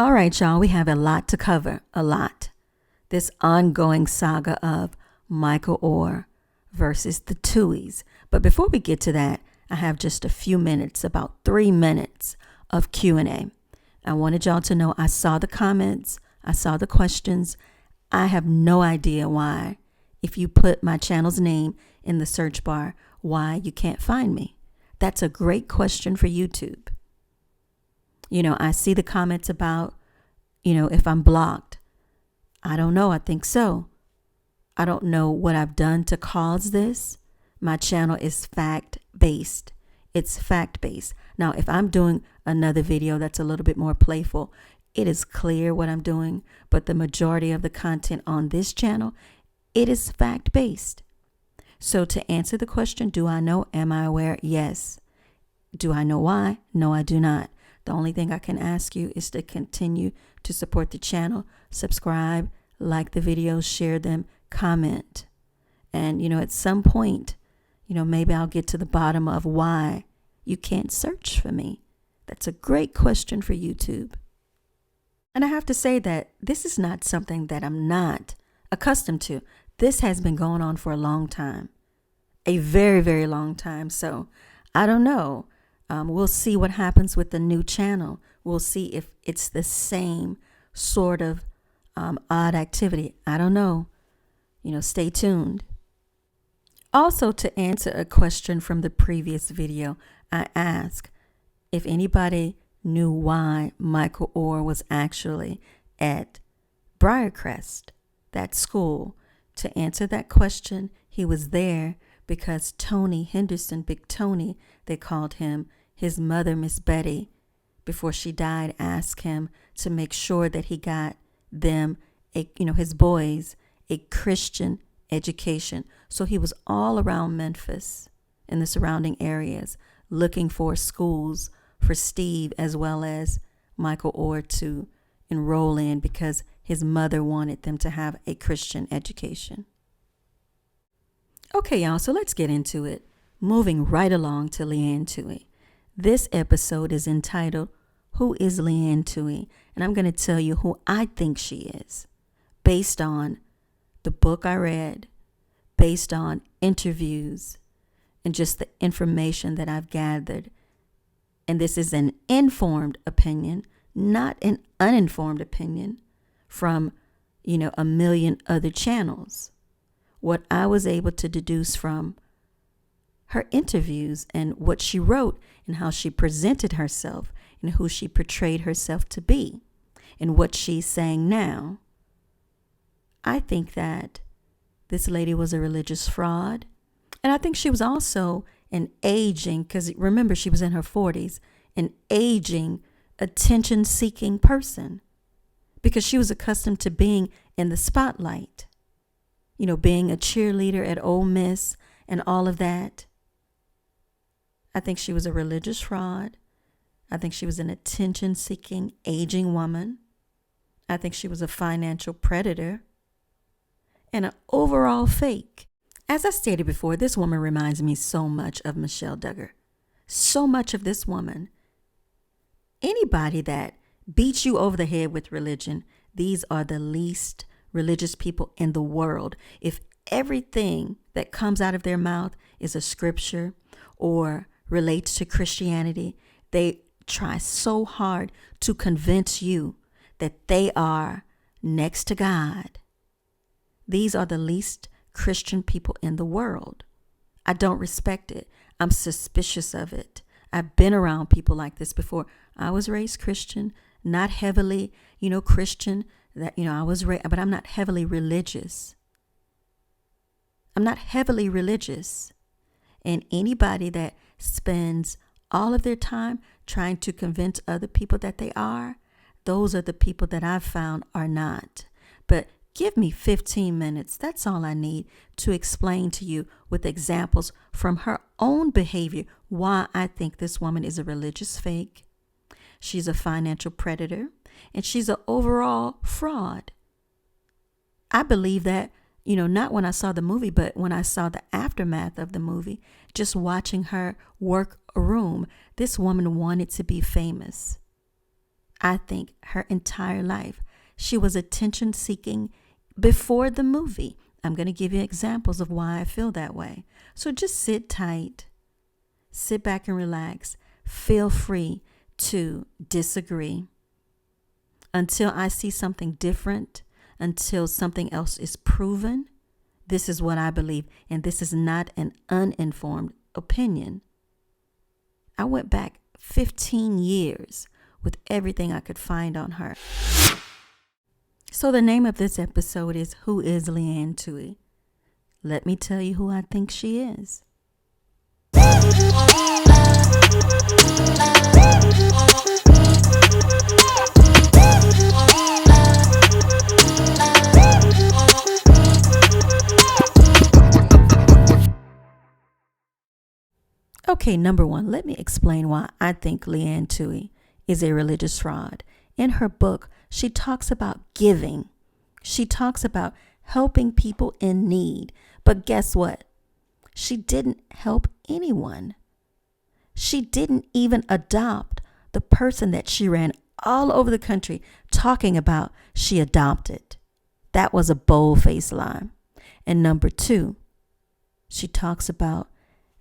All right, y'all, we have a lot to cover, a lot. This ongoing saga of Michael Oher versus the Tuohys. But before we get to that, I have just a few minutes, about 3 minutes of Q&A. I wanted y'all to know I saw the comments, I saw the questions. I have no idea why, if you put my channel's name in the search bar, why you can't find me. That's a great question for YouTube. You know, I see the comments about, if I'm blocked. I don't know. I think so. I don't know what I've done to cause this. My channel is fact-based. It's fact-based. Now, if I'm doing another video that's a little bit more playful, it is clear what I'm doing. But the majority of the content on this channel, it is fact-based. So to answer the question, do I know? Am I aware? Yes. Do I know why? No, I do not. The only thing I can ask you is to continue to support the channel, subscribe, like the videos, share them, comment. And, at some point, maybe I'll get to the bottom of why you can't search for me. That's a great question for YouTube. And I have to say that this is not something that I'm not accustomed to. This has been going on for a long time, a very, very long time. So I don't know. We'll see what happens with the new channel. We'll see if it's the same sort of odd activity. I don't know. Stay tuned. Also, to answer a question from the previous video, I asked if anybody knew why Michael Oher was actually at Briarcrest, that school. To answer that question, he was there because Tony Henderson, Big Tony, they called him, his mother, Miss Betty, before she died, asked him to make sure that he got them, his boys, a Christian education. So he was all around Memphis and the surrounding areas looking for schools for Steve as well as Michael Oher to enroll in because his mother wanted them to have a Christian education. Okay, y'all, so let's get into it. Moving right along to Leigh Tuohy. This episode is entitled, Who is Leigh Tuohy? And I'm going to tell you who I think she is based on the book I read, based on interviews, and just the information that I've gathered. And this is an informed opinion, not an uninformed opinion from, a million other channels. What I was able to deduce from her interviews and what she wrote and how she presented herself and who she portrayed herself to be and what she's saying now. I think that this lady was a religious fraud. And I think she was also an aging, because remember, she was in her 40s, an aging, attention-seeking person because she was accustomed to being in the spotlight, being a cheerleader at Ole Miss and all of that. I think she was a religious fraud. I think she was an attention-seeking, aging woman. I think she was a financial predator and an overall fake. As I stated before, this woman reminds me so much of Michelle Duggar. So much of this woman. Anybody that beats you over the head with religion, these are the least religious people in the world. If everything that comes out of their mouth is a scripture or relates to Christianity, they try so hard to convince you that they are next to God. These are the least Christian people in the world. I don't respect it. I'm suspicious of it. I've been around people like this before. I was raised Christian, not heavily, Christian, that, I was raised, but I'm not heavily religious. I'm not heavily religious. And anybody that spends all of their time trying to convince other people that they are, those are the people that I've found are not. But give me 15 minutes. That's all I need to explain to you with examples from her own behavior why I think this woman is a religious fake. She's a financial predator, and she's an overall fraud. I believe that, not when I saw the movie, but when I saw the aftermath of the movie, just watching her work a room, this woman wanted to be famous. I think, her entire life. She was attention seeking before the movie. I'm going to give you examples of why I feel that way. So just sit tight, sit back and relax. Feel free to disagree until I see something different, until something else is proven. This is what I believe, and this is not an uninformed opinion. I went back 15 years with everything I could find on her. So the name of this episode is Who is Leigh Tuohy? Let me tell you who I think she is. Okay, number one, let me explain why I think Leigh Tuohy is a religious fraud. In her book, she talks about giving. She talks about helping people in need. But guess what? She didn't help anyone. She didn't even adopt the person that she ran all over the country talking about she adopted. That was a boldface lie. And number two, she talks about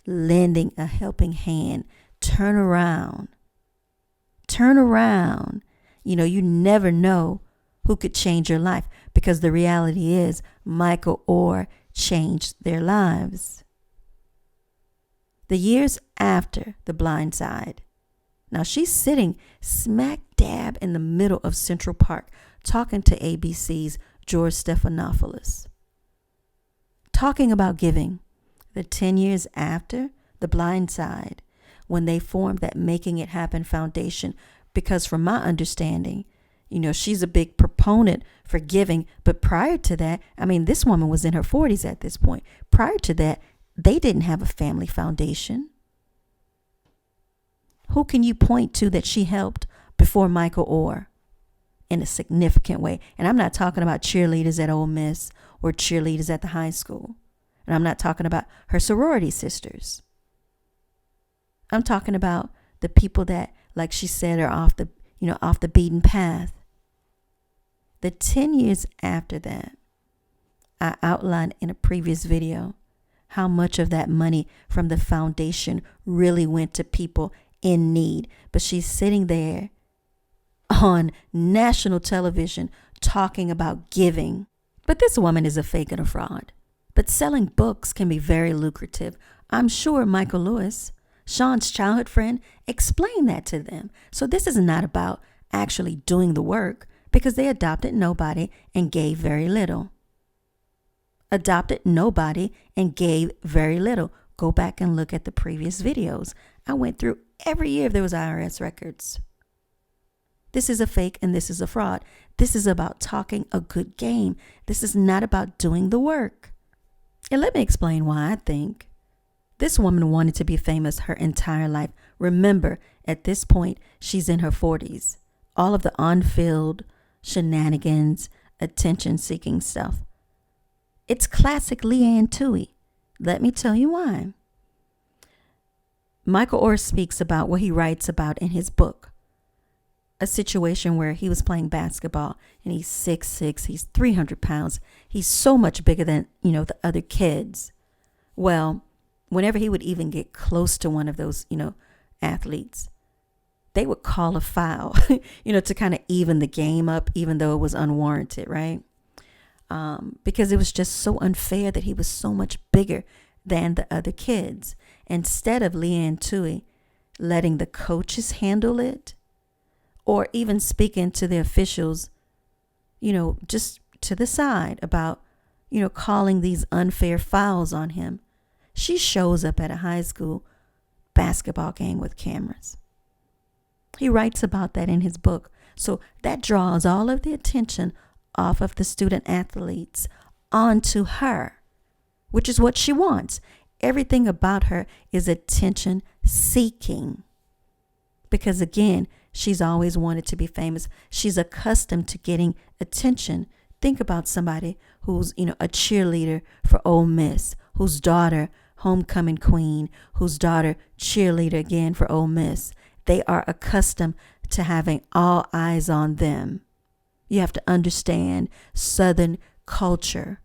lending a helping hand. Turn around. Turn around. You never know who could change your life, because the reality is Michael Oher changed their lives. The years after The Blind Side. Now she's sitting smack dab in the middle of Central Park talking to ABC's George Stephanopoulos. Talking about giving. The 10 years after The Blind Side, when they formed that Making It Happen Foundation, because from my understanding, she's a big proponent for giving. But prior to that, this woman was in her 40s at this point. Prior to that, they didn't have a family foundation. Who can you point to that she helped before Michael Oher in a significant way? And I'm not talking about cheerleaders at Ole Miss or cheerleaders at the high school. And I'm not talking about her sorority sisters. I'm talking about the people that, like she said, are off the beaten path. The 10 years after that, I outlined in a previous video how much of that money from the foundation really went to people in need. But she's sitting there on national television talking about giving. But this woman is a fake and a fraud. But selling books can be very lucrative. I'm sure Michael Lewis, Sean's childhood friend, explained that to them. So this is not about actually doing the work, because they adopted nobody and gave very little. Adopted nobody and gave very little. Go back and look at the previous videos. I went through every year if there was IRS records. This is a fake and this is a fraud. This is about talking a good game. This is not about doing the work. And let me explain why I think this woman wanted to be famous her entire life. Remember, at this point, she's in her 40s. All of the on-field shenanigans, attention-seeking stuff. It's classic Leigh Tuohy. Let me tell you why. Michael Oher speaks about what he writes about in his book. A situation where he was playing basketball and he's 6'6", he's 300 pounds. He's so much bigger than, the other kids. Well, whenever he would even get close to one of those, athletes, they would call a foul, to kind of even the game up, even though it was unwarranted, right? Because it was just so unfair that he was so much bigger than the other kids. Instead of Leigh Tuohy letting the coaches handle it, or even speaking to the officials, just to the side about, calling these unfair fouls on him, she shows up at a high school basketball game with cameras. He writes about that in his book. So that draws all of the attention off of the student athletes onto her, which is what she wants. Everything about her is attention seeking. Because again, she's always wanted to be famous. She's accustomed to getting attention. Think about somebody who's, a cheerleader for Ole Miss, whose daughter, homecoming queen, whose daughter, cheerleader again for Ole Miss. They are accustomed to having all eyes on them. You have to understand Southern culture,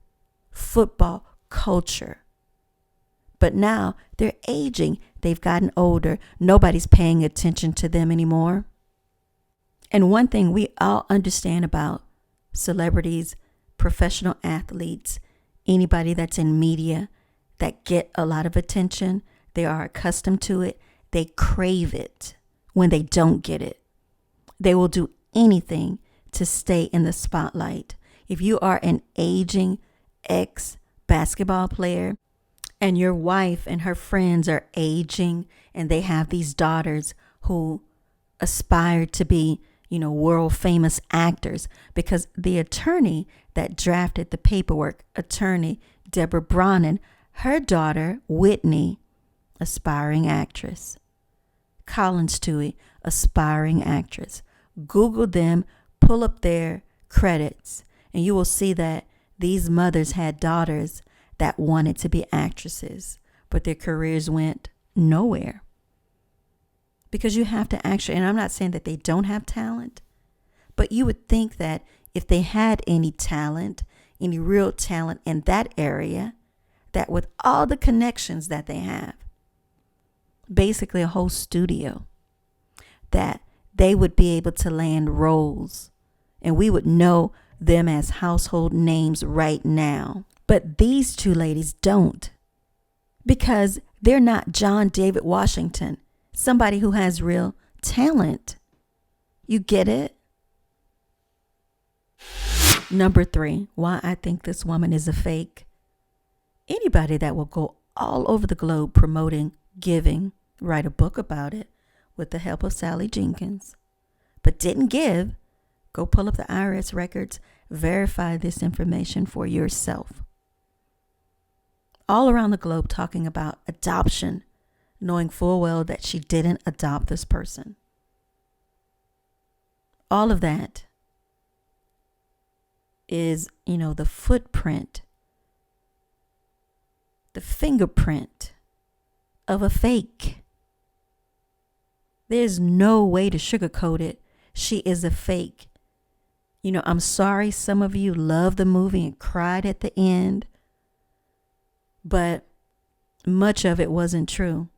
football culture. But now they're aging. They've gotten older. Nobody's paying attention to them anymore. And one thing we all understand about celebrities, professional athletes, anybody that's in media that get a lot of attention, they are accustomed to it. They crave it when they don't get it. They will do anything to stay in the spotlight. If you are an aging ex-basketball player and your wife and her friends are aging and they have these daughters who aspire to be, world famous actors, because the attorney that drafted the paperwork, attorney Deborah Bronner, her daughter, Whitney, aspiring actress. Collins Tuohy, aspiring actress. Google them, pull up their credits, and you will see that these mothers had daughters that wanted to be actresses, but their careers went nowhere. Because you have to actually, and I'm not saying that they don't have talent, but you would think that if they had any talent, any real talent in that area, that with all the connections that they have, basically a whole studio, that they would be able to land roles and we would know them as household names right now. But these two ladies don't, because they're not John David Washington, somebody who has real talent. You get it? Number 3, why I think this woman is a fake. Anybody that will go all over the globe promoting giving, write a book about it with the help of Sally Jenkins, but didn't give, go pull up the IRS records, verify this information for yourself. All around the globe talking about adoption, knowing full well that she didn't adopt this person. All of that is, the footprint, the fingerprint of a fake. There's no way to sugarcoat it. She is a fake. I'm sorry some of you loved the movie and cried at the end, but much of it wasn't true.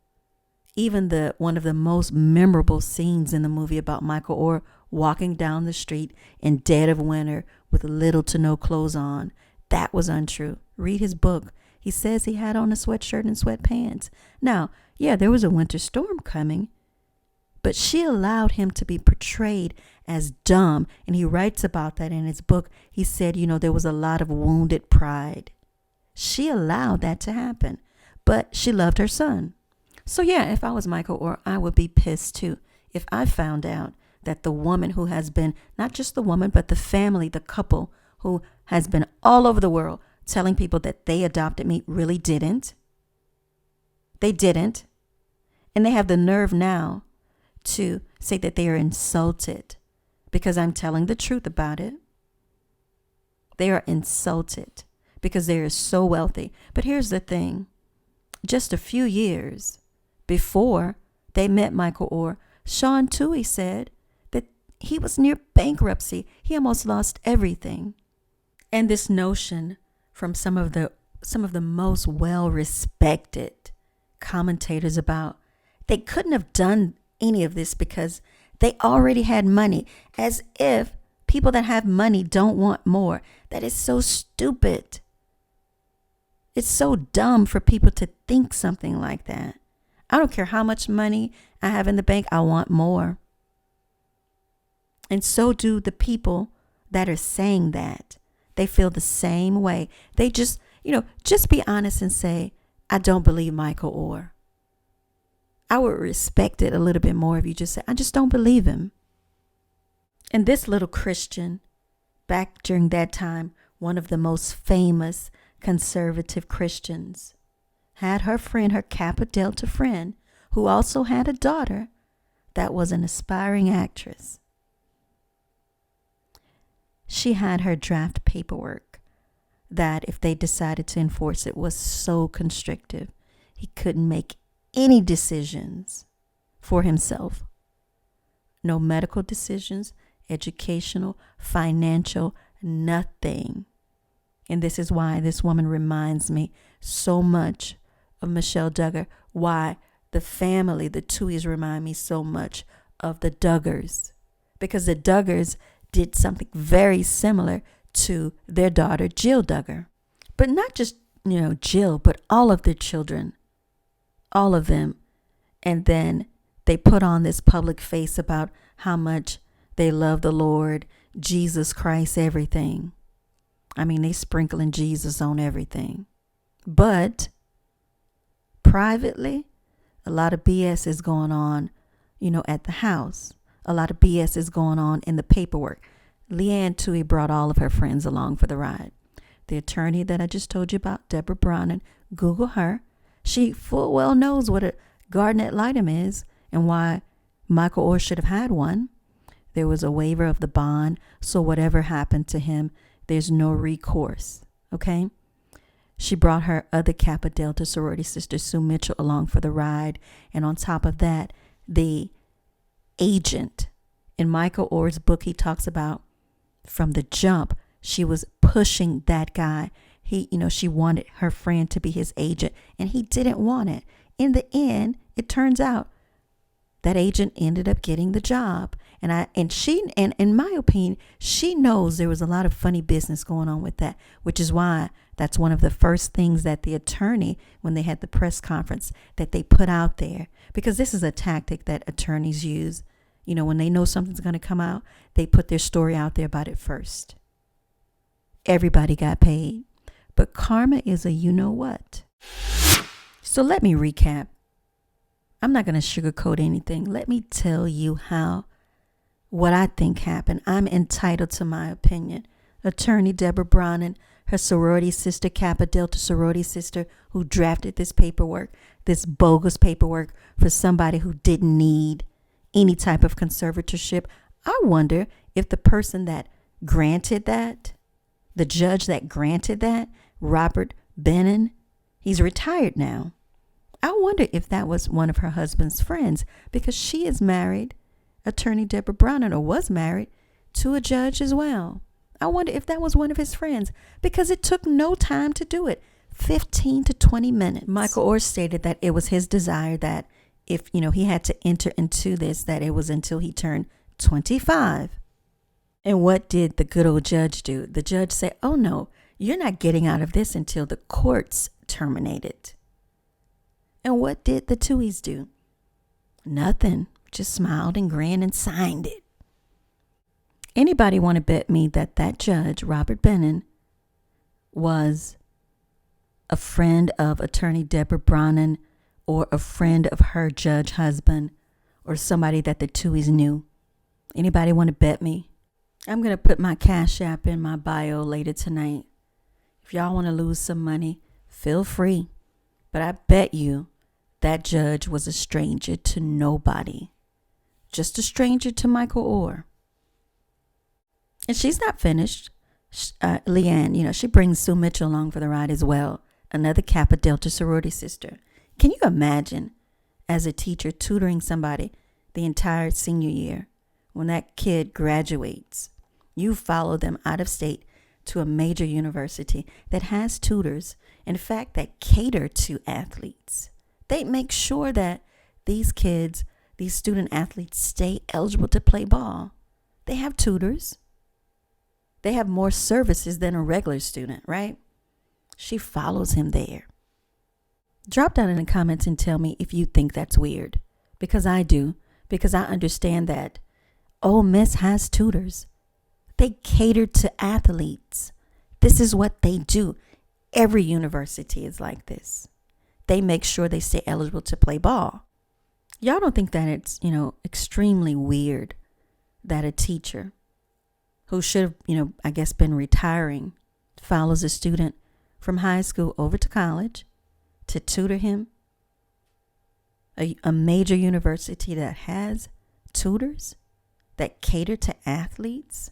Even one of the most memorable scenes in the movie about Michael Oher walking down the street in dead of winter with little to no clothes on, that was untrue. Read his book. He says he had on a sweatshirt and sweatpants. Now, yeah, there was a winter storm coming, but she allowed him to be portrayed as dumb. And he writes about that in his book. He said, there was a lot of wounded pride. She allowed that to happen, but she loved her son. So yeah, if I was Michael Oher, I would be pissed too. If I found out that the woman who has been, not just the woman, but the family, the couple who has been all over the world telling people that they adopted me really didn't. They didn't. And they have the nerve now to say that they are insulted because I'm telling the truth about it. They are insulted because they are so wealthy. But here's the thing. Just a few years before they met Michael Oher, Sean Tuohy said that he was near bankruptcy. He almost lost everything. And this notion from some of the most well-respected commentators about they couldn't have done any of this because they already had money, as if people that have money don't want more. That is so stupid. It's so dumb for people to think something like that. I don't care how much money I have in the bank. I want more. And so do the people that are saying that. They feel the same way. They just be honest and say, I don't believe Michael Oher. I would respect it a little bit more if you just said, I just don't believe him. And this little Christian, back during that time, one of the most famous conservative Christians, had her friend, her Kappa Delta friend, who also had a daughter that was an aspiring actress. She had her draft paperwork that if they decided to enforce it was so constrictive, he couldn't make any decisions for himself. No medical decisions, educational, financial, nothing. And this is why this woman reminds me so much of Michelle Duggar. Why the family, the Tuohys, remind me so much of the Duggars. Because the Duggars did something very similar to their daughter, Jill Duggar. But not just, Jill, but all of their children. All of them. And then they put on this public face about how much they love the Lord, Jesus Christ, everything. I mean, they sprinkling Jesus on everything. But privately, a lot of BS is going on, at the house. A lot of BS is going on in the paperwork. Leigh Tuohy brought all of her friends along for the ride. The attorney that I just told you about, Deborah Brown, Google her. She full well knows what a garden ad litem is and why Michael Oher should have had one. There was a waiver of the bond, so whatever happened to him, there's no recourse, okay? She brought her other Kappa Delta sorority sister, Sue Mitchell, along for the ride. And on top of that, the agent in Michael Oher's book, he talks about from the jump, she was pushing that guy. She wanted her friend to be his agent, and he didn't want it. In the end, it turns out that agent ended up getting the job. And in my opinion, she knows there was a lot of funny business going on with that, which is why that's one of the first things that the attorney, when they had the press conference, that they put out there. Because this is a tactic that attorneys use. When they know something's going to come out, they put their story out there about it first. Everybody got paid. But karma is a you-know-what. So let me recap. I'm not going to sugarcoat anything. Let me tell you what I think happened. I'm entitled to my opinion. Attorney Deborah Brown and her sorority sister, Kappa Delta sorority sister, who drafted this paperwork, this bogus paperwork for somebody who didn't need any type of conservatorship. I wonder if the person that granted that, the judge that granted that, Robert Bennon, he's retired now. I wonder if that was one of her husband's friends, because she is married, attorney Deborah Brown, or was married to a judge as well. I wonder if that was one of his friends, because it took no time to do it, 15 to 20 minutes. Michael Oher stated that it was his desire that if, he had to enter into this, that it was until he turned 25. And what did the good old judge do? The judge said, oh no, you're not getting out of this until the courts terminate it. And what did the Tuohys do? Nothing. Just smiled and grinned and signed it. Anybody want to bet me that judge, Robert Bennon, was a friend of attorney Deborah Brown or a friend of her judge husband or somebody that the Tuohys knew? Anybody want to bet me? I'm going to put my Cash App in my bio later tonight. If y'all want to lose some money, feel free. But I bet you that judge was a stranger to nobody. Just a stranger to Michael Oher. And she's not finished. Leigh, she brings Sue Mitchell along for the ride as well. Another Kappa Delta sorority sister. Can you imagine as a teacher tutoring somebody the entire senior year? When that kid graduates, you follow them out of state to a major university that has tutors, in fact, that cater to athletes. They make sure that these kids, these student athletes, stay eligible to play ball. They have tutors. They have more services than a regular student, right? She follows him there. Drop down in the comments and tell me if you think that's weird. Because I do. Because I understand that Ole Miss has tutors. They cater to athletes. This is what they do. Every university is like this. They make sure they stay eligible to play ball. Y'all don't think that it's, extremely weird that a teacher who should have, I guess been retiring follows a student from high school over to college to tutor him? A major university that has tutors that cater to athletes?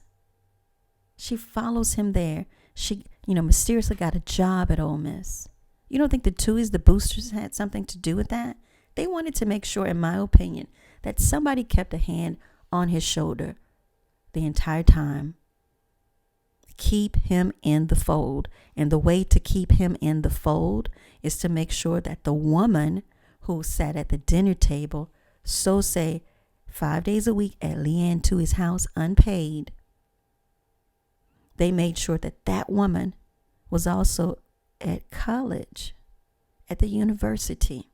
She follows him there. She, mysteriously got a job at Ole Miss. You don't think the Tuohys, the boosters, had something to do with that? They wanted to make sure, in my opinion, that somebody kept a hand on his shoulder the entire time. Keep him in the fold. And the way to keep him in the fold is to make sure that the woman who sat at the dinner table, so say 5 days a week at Leigh Tuohy's house unpaid, they made sure that that woman was also at college, at the university.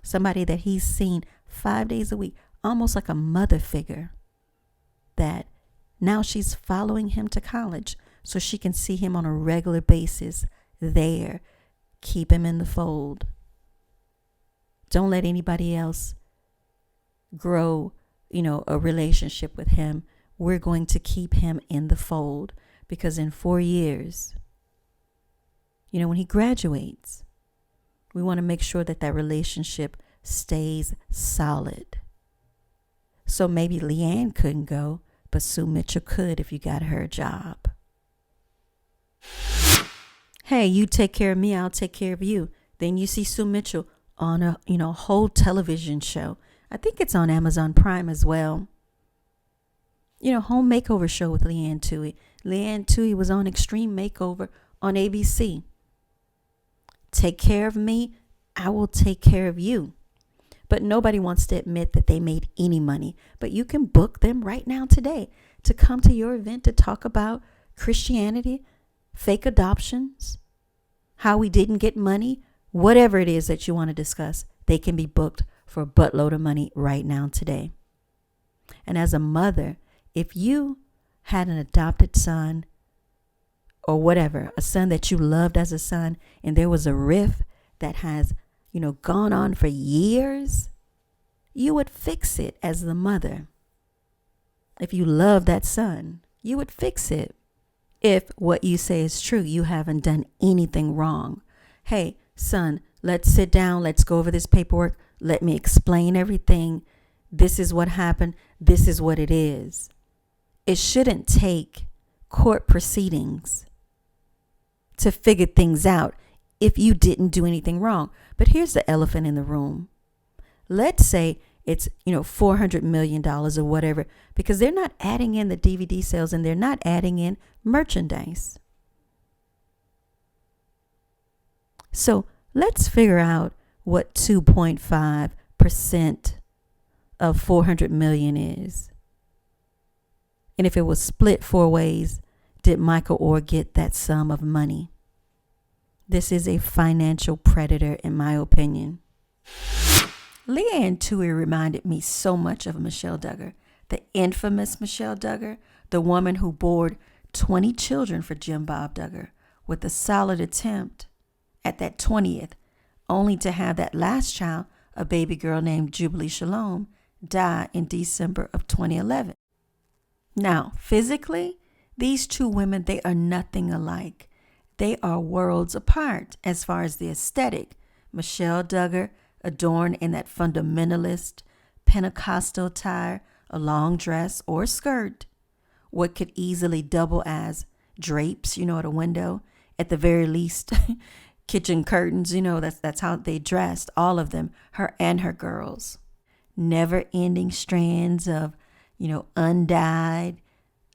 Somebody that he's seen 5 days a week, almost like a mother figure, that now she's following him to college so she can see him on a regular basis there. Keep him in the fold. Don't let anybody else grow, a relationship with him. We're going to keep him in the fold because in 4 years, when he graduates, we want to make sure that that relationship stays solid. So maybe Leigh couldn't go, but Sue Mitchell could if you got her a job. Hey, you take care of me, I'll take care of you. Then you see Sue Mitchell on a whole television show. I think it's on Amazon Prime as well. Home makeover show with Leigh Tuohy. Leigh Tuohy was on Extreme Makeover on ABC. Take care of me, I will take care of you. But nobody wants to admit that they made any money. But you can book them right now today to come to your event to talk about Christianity, fake adoptions, how we didn't get money, whatever it is that you want to discuss. They can be booked for a buttload of money right now today. And as a mother, if you had an adopted son or whatever, a son that you loved as a son, and there was a rift that has gone on for years, you would fix it as the mother. If you love that son, you would fix it. If what you say is true, you haven't done anything wrong. Hey, son, let's sit down. Let's go over this paperwork. Let me explain everything. This is what happened. This is what it is. It shouldn't take court proceedings to figure things out if you didn't do anything wrong. But here's the elephant in the room. Let's say it's, $400 million or whatever, because they're not adding in the DVD sales and they're not adding in merchandise. So let's figure out what 2.5% of 400 million is. And if it was split 4 ways, did Michael Oher get that sum of money? This is a financial predator, in my opinion. Leigh Tuohy reminded me so much of Michelle Duggar, the infamous Michelle Duggar, the woman who bore 20 children for Jim Bob Duggar, with a solid attempt at that 20th, only to have that last child, a baby girl named Jubilee Shalom, die in December of 2011. Now, physically, these two women, they are nothing alike. They are worlds apart as far as the aesthetic. Michelle Duggar, adorned in that fundamentalist Pentecostal attire, a long dress or skirt, what could easily double as drapes, at a window, at the very least, kitchen curtains, that's how they dressed, all of them, her and her girls. Never-ending strands of, undyed,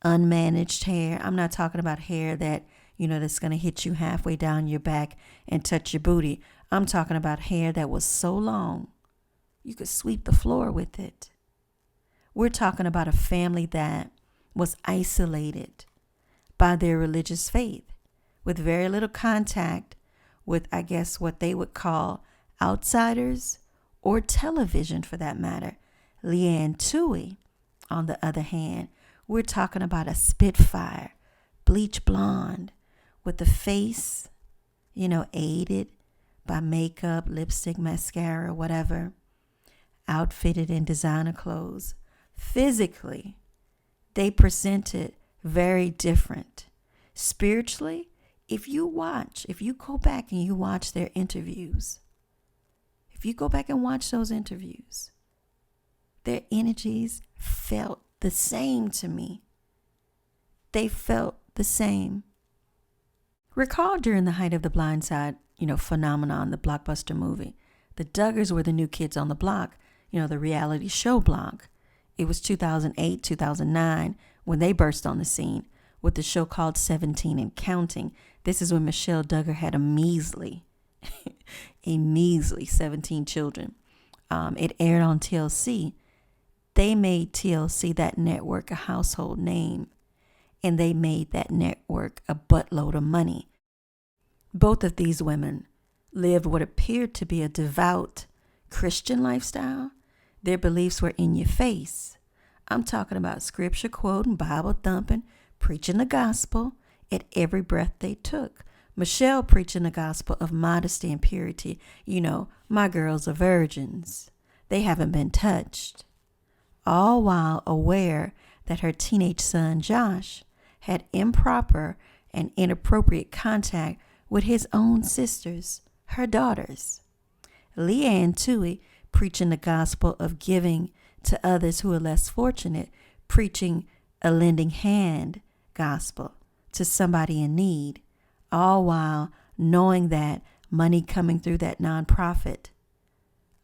unmanaged hair. I'm not talking about hair that that's going to hit you halfway down your back and touch your booty. I'm talking about hair that was so long, you could sweep the floor with it. We're talking about a family that was isolated by their religious faith, with very little contact with, I guess, what they would call outsiders or television for that matter. Leigh Tuohy, on the other hand, we're talking about a spitfire, bleach blonde, with the face, aided by makeup, lipstick, mascara, whatever, outfitted in designer clothes. Physically, they presented very different. Spiritually, if you go back and you watch their interviews, if you go back and watch those interviews, their energies felt the same to me. They felt the same. Recall during the height of the Blind Side, phenomenon, the blockbuster movie, the Duggars were the new kids on the block, the reality show block. It was 2008, 2009 when they burst on the scene with the show called 17 and Counting. This is when Michelle Duggar had a measly 17 children. It aired on TLC. They made TLC, that network, a household name, and they made that network a buttload of money. Both of these women lived what appeared to be a devout Christian lifestyle. Their beliefs were in your face. I'm talking about scripture quoting, Bible thumping, preaching the gospel at every breath they took. Michelle preaching the gospel of modesty and purity. You know, my girls are virgins. They haven't been touched. All while aware that her teenage son, Josh, had improper and inappropriate contact with his own sisters, her daughters. Leigh Tuohy preaching the gospel of giving to others who are less fortunate, preaching a lending hand gospel to somebody in need, all while knowing that money coming through that nonprofit,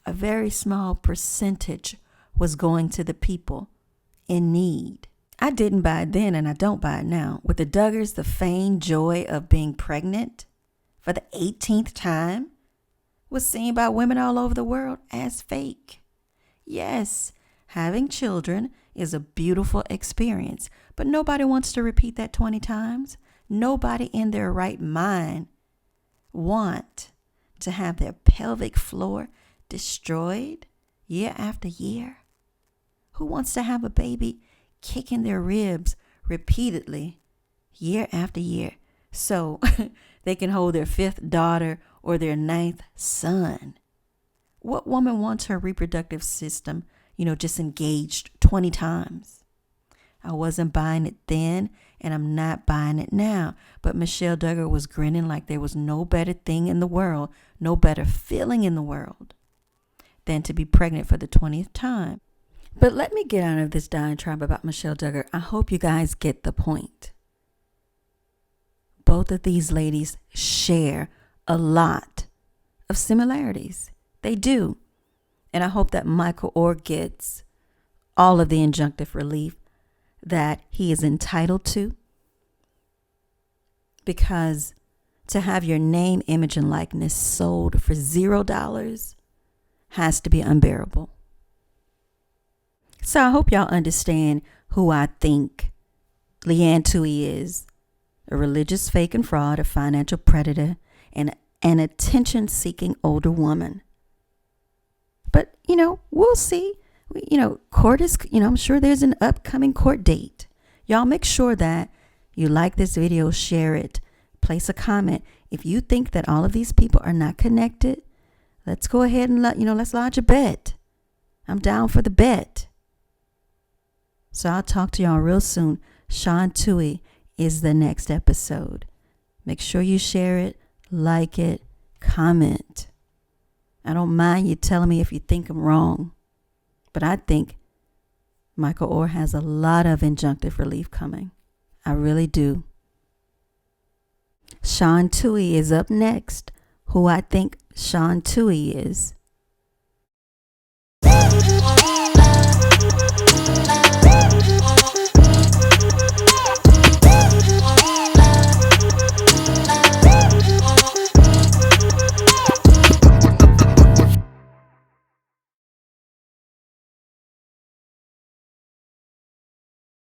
a very small percentage was going to the people in need. I didn't buy it then and I don't buy it now. With the Duggars, the feigned joy of being pregnant for the 18th time was seen by women all over the world as fake. Yes, having children is a beautiful experience, but nobody wants to repeat that 20 times. Nobody in their right mind want to have their pelvic floor destroyed year after year. Who wants to have a baby kicking their ribs repeatedly year after year so they can hold their 5th daughter or their 9th son? What woman wants her reproductive system, just engaged 20 times? I wasn't buying it then, and I'm not buying it now. But Michelle Duggar was grinning like there was no better thing in the world, no better feeling in the world than to be pregnant for the 20th time. But let me get out of this diatribe about Michelle Duggar. I hope you guys get the point. Both of these ladies share a lot of similarities. They do. And I hope that Michael Oher gets all of the injunctive relief that he is entitled to. Because to have your name, image, and likeness sold for $0 has to be unbearable. So I hope y'all understand who I think Leigh Tuohy is. A religious fake and fraud, a financial predator, and an attention-seeking older woman. But, we'll see. Court is, I'm sure there's an upcoming court date. Y'all make sure that you like this video, share it, place a comment. If you think that all of these people are not connected, let's go ahead and let's lodge a bet. I'm down for the bet. So I'll talk to y'all real soon. Tuohy is the next episode. Make sure you share it, like it, comment. I don't mind you telling me if you think I'm wrong. But I think Michael Oher has a lot of injunctive relief coming. I really do. Tuohy is up next. Who I think Tuohy is.